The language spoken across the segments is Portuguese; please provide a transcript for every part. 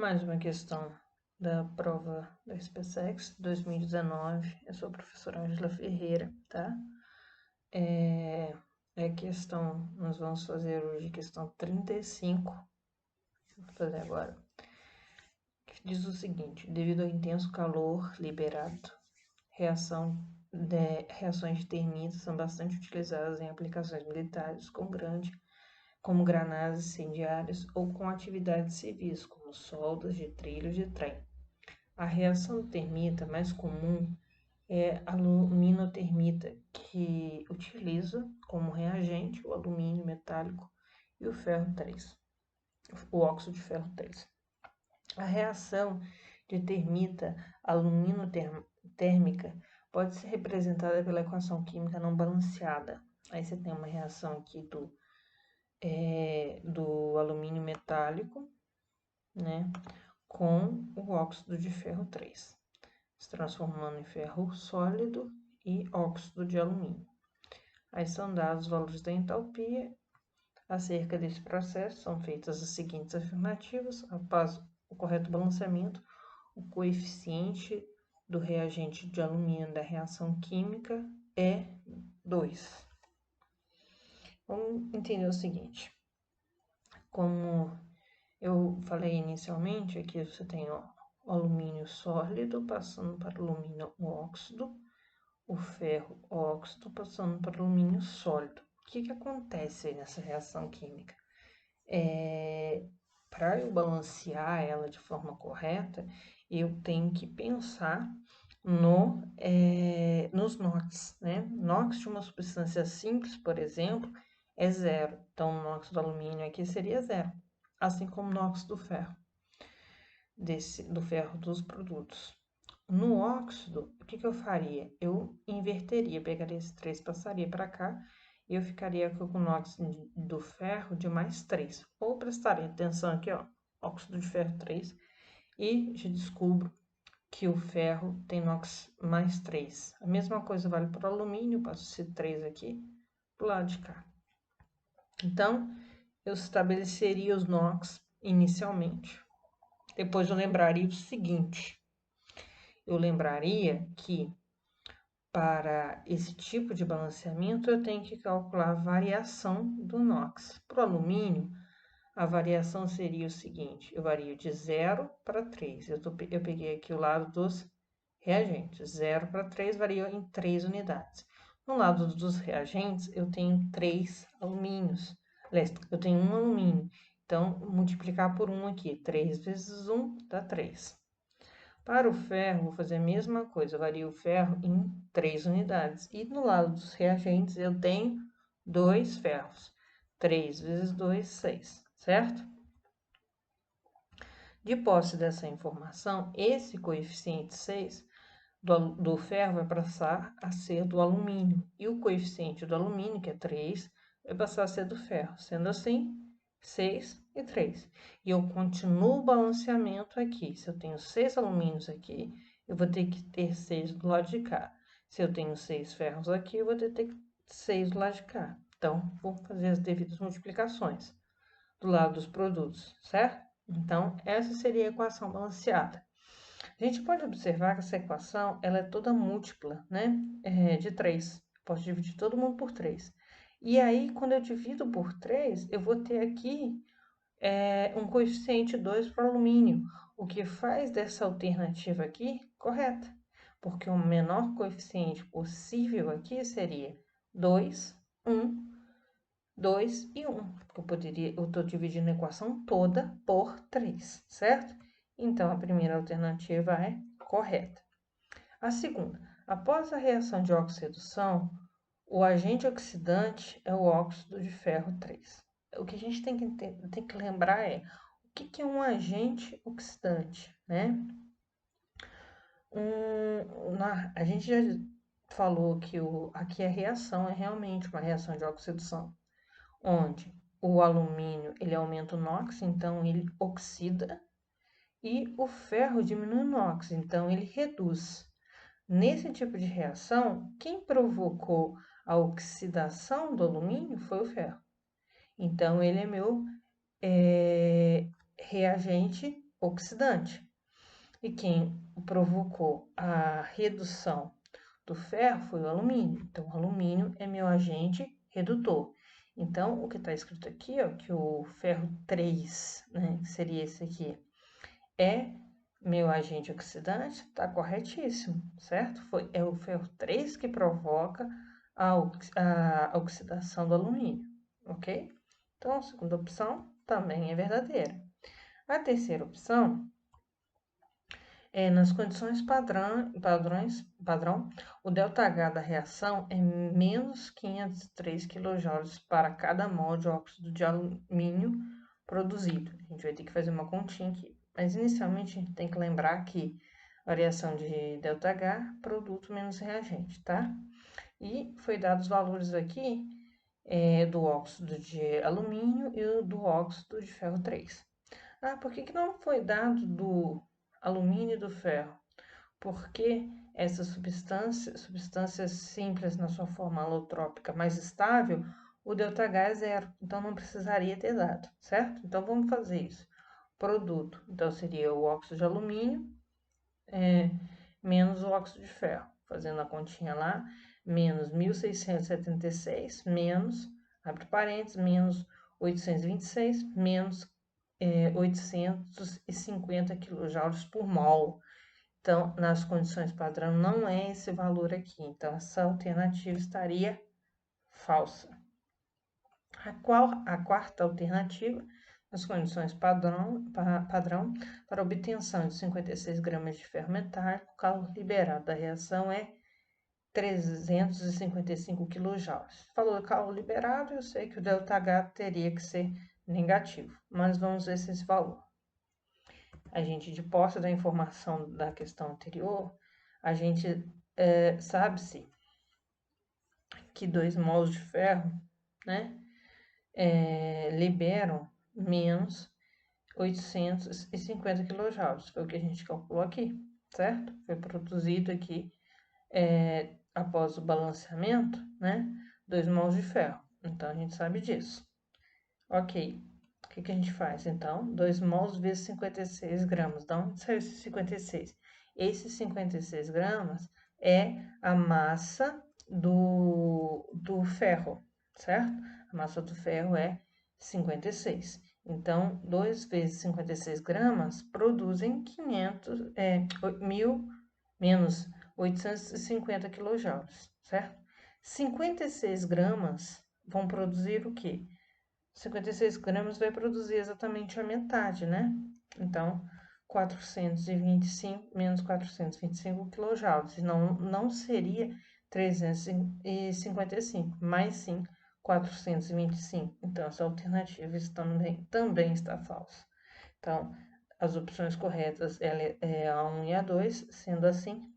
Mais uma questão da prova da SpaceX 2019. Eu sou a professora Ângela Ferreira, tá? Nós vamos fazer hoje questão 35. Vou fazer agora. Que diz o seguinte: devido ao intenso calor liberado, reações de termita são bastante utilizadas em aplicações militares como granadas incendiárias ou com atividades civis, como soldas de trilhos de trem. A reação termita mais comum é a aluminotermita, que utiliza como reagente o alumínio metálico e o ferro 3, o óxido de ferro 3. A reação de termita aluminotérmica pode ser representada pela equação química não balanceada. Aí você tem uma reação aqui do alumínio metálico, né, com o óxido de ferro 3, se transformando em ferro sólido e óxido de alumínio. Aí são dados os valores da entalpia. Acerca desse processo, são feitas as seguintes afirmativas. Após o correto balanceamento, o coeficiente do reagente de alumínio da reação química é 2. Vamos entender o seguinte. Como eu falei inicialmente, aqui você tem o alumínio sólido passando para o alumínio óxido, o ferro óxido passando para o alumínio sólido. O que acontece nessa reação química? Para eu balancear ela de forma correta, eu tenho que pensar nos NOx, né? NOx de uma substância simples, por exemplo, é 0. Então, o NOx do alumínio aqui seria 0, assim como o NOx do ferro, do ferro dos produtos. No óxido, o que eu faria? Eu inverteria, pegaria esse 3, passaria para cá, e eu ficaria com o NOx do ferro de mais 3. Ou prestaria atenção aqui, ó, óxido de ferro 3, e já descubro que o ferro tem NOx mais 3. A mesma coisa vale para o alumínio, passo esse 3 aqui pro lado de cá. Então, eu estabeleceria os NOx inicialmente. Depois eu lembraria o seguinte: eu lembraria que para esse tipo de balanceamento eu tenho que calcular a variação do NOx. Para o alumínio, a variação seria o seguinte: eu vario de 0 para 3. Eu peguei aqui o lado dos reagentes. 0 para 3 varia em 3 unidades. No lado dos reagentes, eu tenho 3 alumínios. Aliás, eu tenho 1 alumínio. Então, multiplicar por 1 aqui. 3 vezes 1 dá 3. Para o ferro, vou fazer a mesma coisa. Eu vario o ferro em 3 unidades. E no lado dos reagentes, eu tenho 2 ferros. 3 vezes 2, 6. Certo? De posse dessa informação, esse coeficiente 6 do ferro vai passar a ser do alumínio. E o coeficiente do alumínio, que é 3, vai passar a ser do ferro. Sendo assim, 6 e 3. E eu continuo o balanceamento aqui. Se eu tenho 6 alumínios aqui, eu vou ter que ter 6 do lado de cá. Se eu tenho 6 ferros aqui, eu vou ter que ter 6 do lado de cá. Então, vou fazer as devidas multiplicações do lado dos produtos, certo? Então, essa seria a equação balanceada. A gente pode observar que essa equação ela é toda múltipla, né? De 3. Posso dividir todo mundo por 3. E aí, quando eu divido por 3, eu vou ter aqui um coeficiente 2 para o alumínio, o que faz dessa alternativa aqui correta, porque o menor coeficiente possível aqui seria 2, 1, 2 e 1, porque eu estou dividindo a equação toda por 3, certo? Então, a primeira alternativa é correta. A segunda, após a reação de oxo-redução, o agente oxidante é o óxido de ferro 3. O que a gente tem que lembrar é, o que é um agente oxidante, né? A gente já falou que aqui a reação é realmente uma reação de oxo-redução, onde o alumínio ele aumenta o NOx, então ele oxida, e o ferro diminui o NOx, então ele reduz. Nesse tipo de reação, quem provocou a oxidação do alumínio foi o ferro. Então, ele é meu reagente oxidante. E quem provocou a redução do ferro foi o alumínio. Então, o alumínio é meu agente redutor. Então, o que está escrito aqui, ó, que o ferro 3, né, que seria esse aqui, é meu agente oxidante, está corretíssimo, certo? É o ferro 3 que provoca a oxidação do alumínio, ok? Então, a segunda opção também é verdadeira. A terceira opção nas condições padrão, o ΔH da reação é menos 503 kJ para cada mol de óxido de alumínio produzido. A gente vai ter que fazer uma continha aqui. Mas, inicialmente, a gente tem que lembrar que variação de ΔH, produto menos reagente, tá? E foi dados os valores aqui do óxido de alumínio e do óxido de ferro 3. Ah, por que não foi dado do alumínio e do ferro? Porque essas substâncias simples na sua forma alotrópica mais estável, o ΔH é zero, então não precisaria ter dado, certo? Então vamos fazer isso. Produto, então seria o óxido de alumínio menos o óxido de ferro. Fazendo a continha lá, menos 1.676, menos, abre parênteses, menos 826, menos 850 kJ por mol. Então, nas condições padrão, não é esse valor aqui. Então, essa alternativa estaria falsa. A quarta alternativa, nas condições padrão, para obtenção de 56 gramas de ferro metálico, o calor liberado da reação é 355 kJ. Falou do calor liberado, eu sei que o ΔH teria que ser negativo, mas vamos ver se esse valor. A gente, de posse da informação da questão anterior, a gente sabe-se que 2 mols de ferro, né, liberam menos 850 kJ, foi o que a gente calculou aqui, certo? Foi produzido aqui, após o balanceamento, né, 2 mols de ferro, então a gente sabe disso. Ok, o que a gente faz? Então, 2 mols vezes 56 gramas, de onde saiu esse 56? Esses 56 gramas é a massa do ferro, certo? A massa do ferro é 56. Então, 2 vezes 56 gramas produzem 1.000 menos 850 kJ, certo? 56 gramas vão produzir o quê? 56 gramas vai produzir exatamente a metade, né? Então, 425 menos 425 kJ. Não seria 355, mas sim 425. Então, essa alternativa também está falsa. Então, as opções corretas é a 1 e a 2, sendo assim,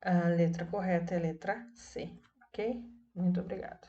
a letra correta é a letra C, ok? Muito obrigada.